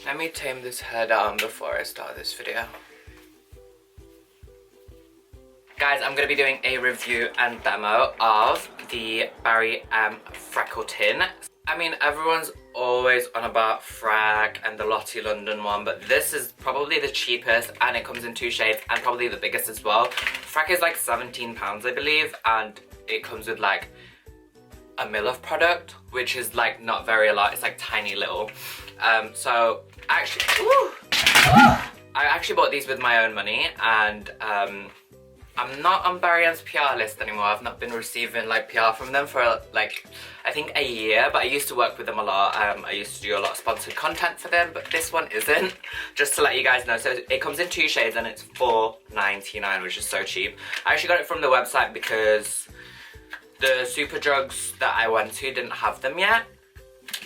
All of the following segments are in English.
Let me tame this hair down before I start this video. Guys, I'm going to be doing a review and demo of the Barry M Freckle Tint. I mean, everyone's always on about Frack and the Lottie London one, but this is probably the cheapest and it comes in 2 shades and probably the biggest as well. Frack is like £17, I believe, and it comes with like a mil of product, which is like not very a lot. It's like tiny little. So actually, I actually bought these with my own money, and I'm not on Barry M's PR list anymore. I've not been receiving like PR from them for like I think a year, but I used to work with them a lot. I used to do a lot of sponsored content for them, but this one isn't, just to let you guys know. So it comes in 2 shades and it's $4.99, which is so cheap. I actually got it from the website because the Superdrugs that I went to didn't have them yet.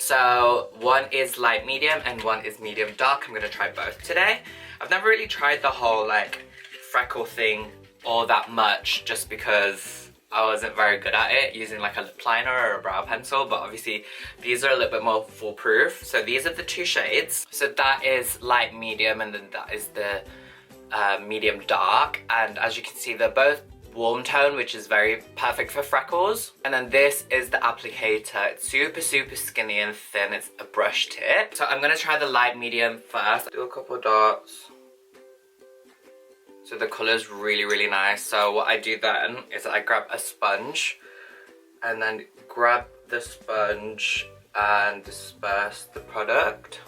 So one is light medium and one is medium dark. I'm gonna try both today. I've never really tried the whole like freckle thing all that much, just because I wasn't very good at it using like a lip liner or a brow pencil, but obviously these are a little bit more foolproof. So these are the 2 shades. So that is light medium and then that is the medium dark, and as you can see they're both warm tone, which is very perfect for freckles. And then this is the applicator. It's super skinny and thin. It's a brush tip. So I'm gonna try the light medium first. Do a couple dots. So the colour's really nice. So what I do then is I grab a sponge and then grab the sponge and disperse the product.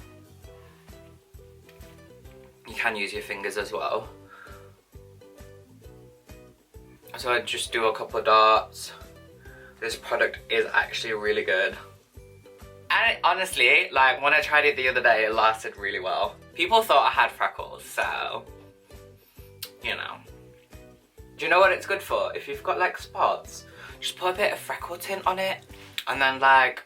You can use your fingers as well. So I just do a couple of dots. This product is actually really good. And honestly, like when I tried it the other day, it lasted really well. People thought I had freckles, so you know. Do you know what it's good for? If you've got like spots, just put a bit of freckle tint on it and then like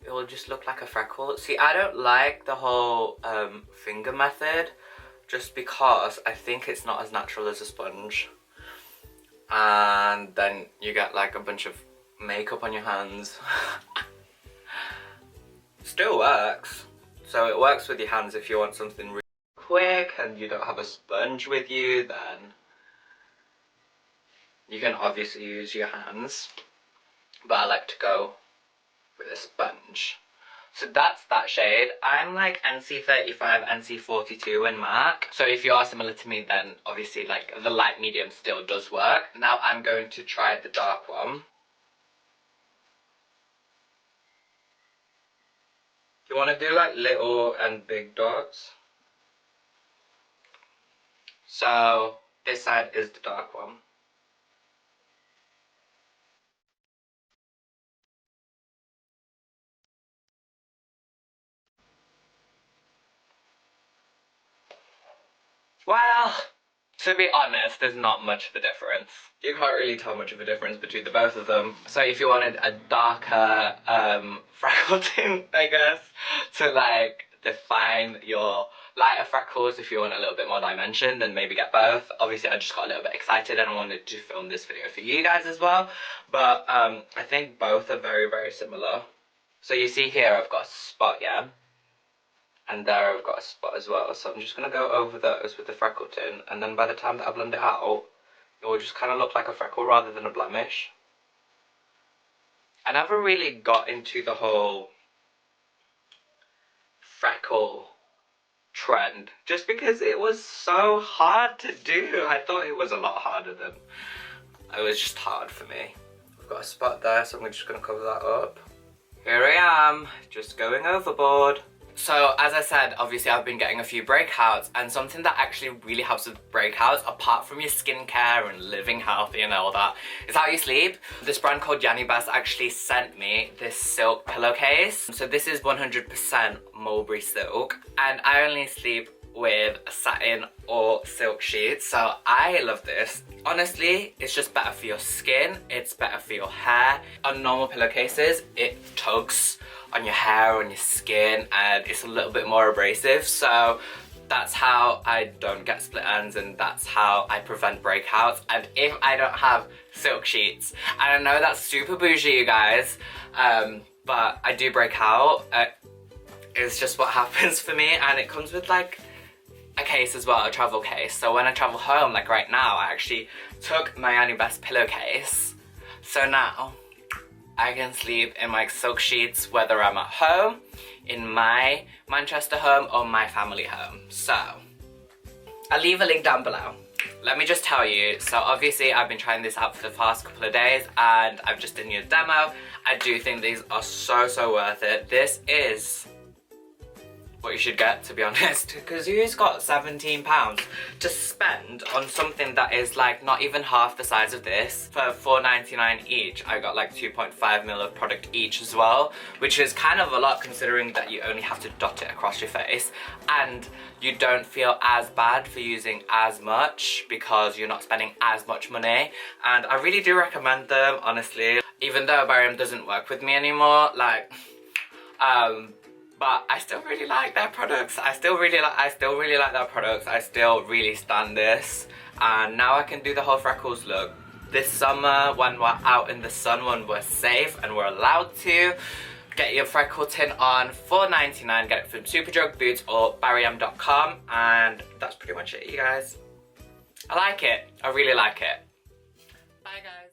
it will just look like a freckle. See, I don't like the whole finger method just because I think it's not as natural as a sponge. And then you get like a bunch of makeup on your hands. Still works. So it works with your hands if you want something really quick and you don't have a sponge with you, then you can obviously use your hands, but I like to go with a sponge. So that's that shade. I'm like NC35, NC42 in MAC. So if you are similar to me, then obviously like the light medium still does work. Now I'm going to try the dark one. You want to do like little and big dots. So this side is the dark one. Well, to be honest, there's not much of a difference. You can't really tell much of a difference between the both of them. So if you wanted a darker freckle tint, I guess, to like define your lighter freckles, if you want a little bit more dimension, then maybe get both. Obviously I just got a little bit excited and I wanted to film this video for you guys as well. But I think both are very similar. So you see here I've got a spot, yeah? And there I've got a spot as well, so I'm just going to go over those with the freckle tint, and then by the time that I blend it out, it will just kind of look like a freckle rather than a blemish. I never really got into the whole freckle trend, just because it was so hard to do. I thought it was a lot harder than it was just hard for me. I've got a spot there, so I'm just going to cover that up. Here I am, just going overboard. So as I said, obviously I've been getting a few breakouts, and something that actually really helps with breakouts, apart from your skincare and living healthy and all that, is how you sleep. This brand called Yanni Bass actually sent me this silk pillowcase. So this is 100% mulberry silk, and I only sleep with satin or silk sheets, so I love this. Honestly, it's just better for your skin, it's better for your hair. On normal pillowcases, it tugs on your hair, on your skin, and it's a little bit more abrasive, so that's how I don't get split ends, and that's how I prevent breakouts. And if I don't have silk sheets, and I know that's super bougie, you guys, but I do break out. is just what happens for me, and it comes with like a case as well, a travel case. So when I travel home, like right now, I actually took my Annie Best pillowcase. So now I can sleep in my silk sheets whether I'm at home, in my Manchester home, or my family home. So I'll leave a link down below. Let me just tell you, so obviously I've been trying this out for the past couple of days and I've just done your demo. I do think these are so worth it. This is what you should get, to be honest, because who's got £17 to spend on something that is like not even half the size of this? For £4.99 each, I got like 2.5 mil of product each as well, which is kind of a lot considering that you only have to dot it across your face, and you don't feel as bad for using as much because you're not spending as much money. And I really do recommend them, honestly, even though barium doesn't work with me anymore, like but I still really like their products. I still really like their products. I still really stand this. And now I can do the whole freckles look. This summer, when we're out in the sun, when we're safe and we're allowed to, get your Freckle Tint on $4.99. Get it from Superdrug, Boots, or barium.com. And that's pretty much it, you guys. I like it. I really like it. Bye, guys.